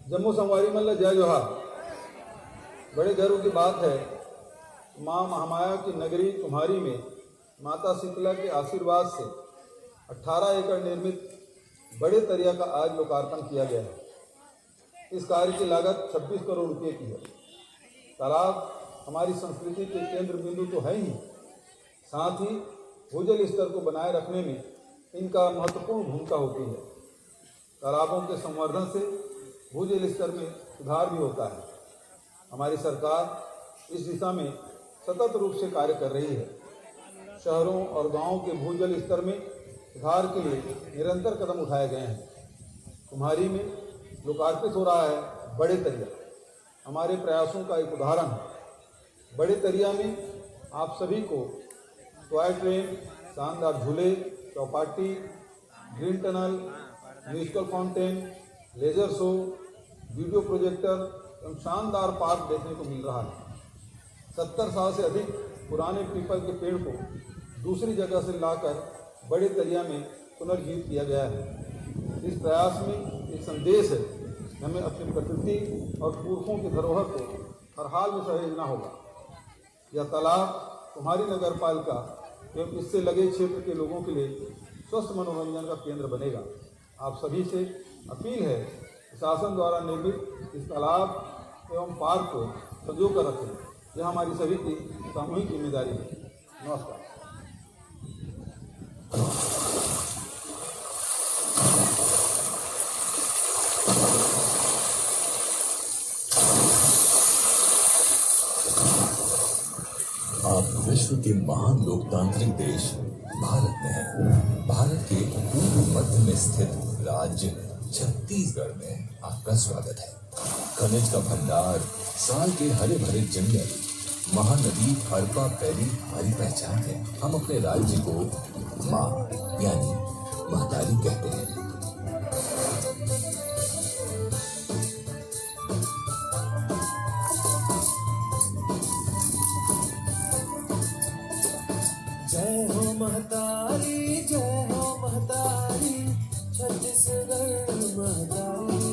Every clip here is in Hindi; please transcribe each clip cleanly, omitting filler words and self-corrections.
जम्मू संगवारी मल्ल जय जोहार। बड़े गर्व की बात है, माँ महामाया की नगरी कुम्हारी में माता शीतला के आशीर्वाद से 18 एकड़ निर्मित बड़े तरिया का आज लोकार्पण किया गया है। इस कार्य की लागत 26 करोड़ रुपए की है। तालाब हमारी संस्कृति के केंद्र बिंदु तो है ही, साथ ही भूजल स्तर को बनाए रखने में इनका महत्वपूर्ण भूमिका होती है। तालाबों के संवर्धन से भूजल स्तर में सुधार भी होता है। हमारी सरकार इस दिशा में सतत रूप से कार्य कर रही है। शहरों और गांवों के भूजल स्तर में सुधार के लिए निरंतर कदम उठाए गए हैं। कुम्हारी में लोकार्पित हो रहा है बड़े तरिया हमारे प्रयासों का एक उदाहरण है। बड़े तरिया में आप सभी को टॉय ट्रेन, शानदार झूले, Chowpatty, green tunnel, musical fountain, laser show, video projector एवं शानदार पार्क देखने को मिल रहा है। 70 साल से अधिक पुराने पीपल के पेड़ को दूसरी जगह से लाकर बड़े तरिया में पुनर्जीवित किया गया है। इस प्रयास में एक संदेश है कि हमें अपनी प्रकृति और पुरखों की धरोहर को हर हाल में सहेजना होगा। यह तालाब कुम्हारी नगर पालिका एवं इससे लगे क्षेत्र के लोगों के लिए स्वस्थ मनोरंजन का केंद्र बनेगा। आप सभी से अपील है कि शासन द्वारा निर्मित इस तालाब एवं पार्क को संजो कर रखें। यह हमारी सभी की सामूहिक जिम्मेदारी है। नमस्कार। आप विश्व के महान लोकतांत्रिक देश भारत में हैं। भारत के पूर्व मध्य में स्थित राज्य छत्तीसगढ़ में आपका स्वागत है। खनिज का भंडार, साल के हरे भरे जंगल, महानदी हड़प्पा वैली हमारी पहचान है। हम अपने राज्य को माँ यानी महतारी कहते हैं। जय हो महतारी, जय हो महतारी, छत्तीसगढ़ महतारी।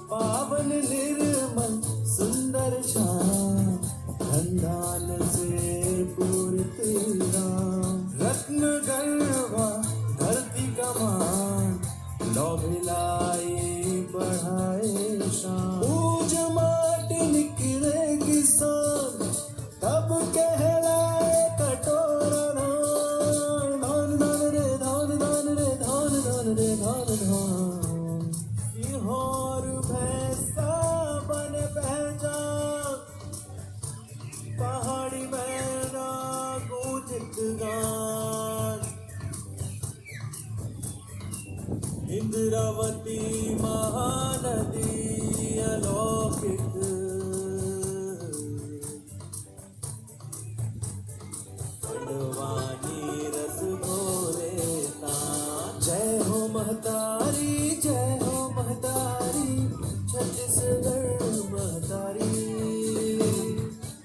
पावन निर्मल सुंदर शाम, खंडान से पूरित राम, रत्न गर्भा धरती का मान, लौ भिलाई बढ़ाए शान। पूज माटी निकले किसान, तब कहलाए कटोरा धान। धान धान रे धान, धान रे धान, धान रे धान धान। सिंहौर भैंसा बन पहचान, पहाड़ी मैना गूंजत गान। इंद्रावती महानदी अलौकिक, बड़वानी रस भोरे तान। जय हो महतारी, जय हो महतारी, छत्तीसगढ़ महतारी।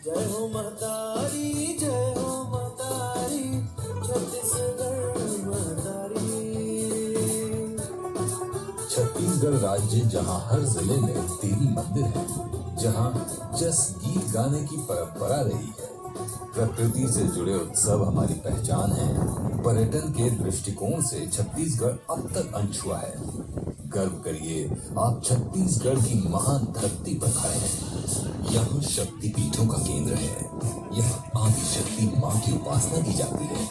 जय हो महतारी, जय हो महतारी, छत्तीसगढ़ महतारी। छत्तीसगढ़ राज्य जहां हर जिले में देवी मंदिर है, जहां जस गीत गाने की परंपरा रही है, प्रकृति से जुड़े उत्सव हमारी पहचान है, पर्यटन के दृष्टिकोण से छत्तीसगढ़ अब तक अनछुआ है। गर्व करिए, आप छत्तीसगढ़ की महान धरती पर खड़े हैं। यहाँ शक्तिपीठों का केंद्र है, यहाँ आदि शक्ति माँ की उपासना की जाती है।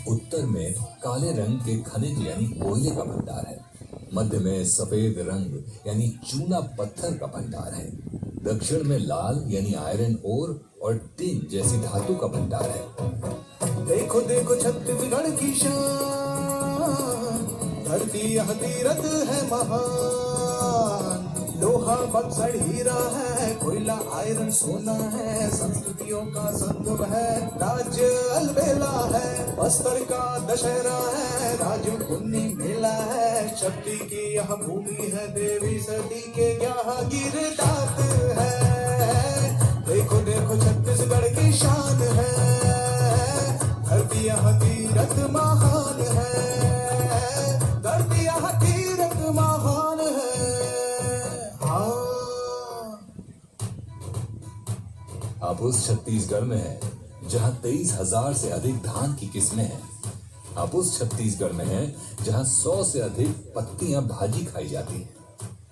उत्तर में काले रंग के खनिज यानी कोयले का भंडार है, मध्य में सफेद रंग यानी चूना पत्थर का भंडार है, दक्षिण में लाल यानी आयरन ओर और टिन जैसी धातु का भंडार है। देखो देखो छत्तीसगढ़ की शान, धरती यह तीरथ है महान। लोहा बक्सर हीरा है, कोयला आयरन सोना है, संस्कृतियों का संगम है, राज्य अलबेला है। बस्तर का दशहरा है, राजू पुन्नी मेला है, शक्ति की यह भूमि है, देवी सती के यहाँ गिरदात है। देखो देखो छत्तीसगढ़ की शान है, धरती यह तीरथ महान है, धरती यह तीरथ महान है। आप उस छत्तीसगढ़ में हैं जहां 23,000 से अधिक धान की किस्में हैं। आप उस छत्तीसगढ़ में हैं जहां 100 से अधिक पत्तियां भाजी खाई जाती हैं।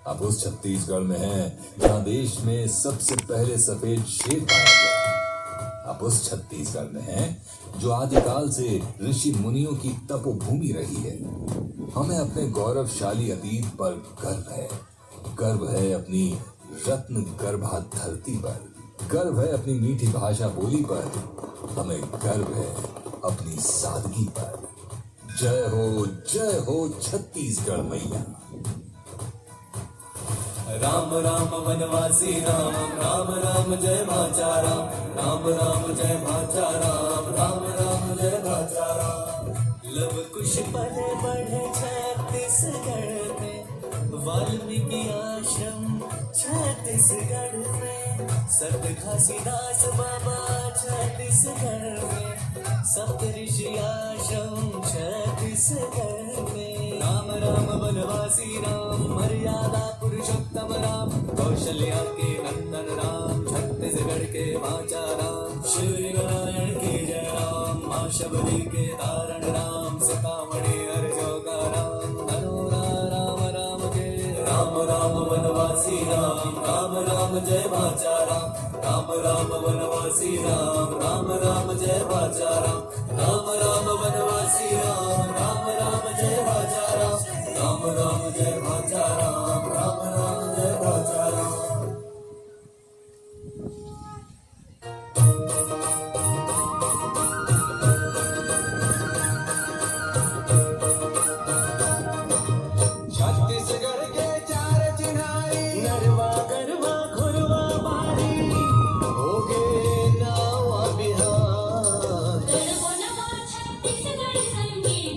आप उस छत्तीसगढ़ में हैं जहां देश में सबसे पहले सफेद शेर पाया गया। आप उस छत्तीसगढ़ में हैं जो आदिकाल से ऋषि मुनियों की तपोभूमि रही है। हमें अपने गौरवशाली अतीत पर गर्व है। गर्व है अपनी रत्न गर्भा धरती पर, गर्व है अपनी मीठी भाषा बोली पर, हमें गर्व है अपनी सादगी पर। जय हो छत्तीसगढ़ मैया। राम राम वनवासी राम, राम राम जय भाचा राम, राम राम जय भाचा राम, राम राम जय भाचा राम। लव कुश पले बढ़े छत्तीसगढ़ में, वाल्मीकि आश्रम छत्तीसगढ़ में, संत घासीदास बाबा छत्तीसगढ़ में, सप्तऋषि आश्रम छत्तीसगढ़ में। राम राम वनवासी राम, मर्यादा पुरुषोत्तम राम, कौशल्या के नंदन राम, छत्तीसगढ़ के भाचा राम। श्री नारायण की जय राम, माँ शबरी के तारण राम, सीतामढ़ी अर्जो का राम, नरोरा राम राम जय। राम राम वनवासी राम, राम राम जय भाचा राम, राम राम वनवासी राम, राम राम जय भाचा राम, राम राम वनवासी राम, राम राम जय भाचा राम, राम राम जय भाचा राम, राम राम जय भाचा राम। छत्तीसगढ़ के चार चिन्हारी, नरवा गरवा खुरवा बारी, होगे नावा बिहार। छत्तीसगढ़ संगी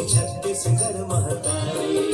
छत्तीसगढ़ महतारी।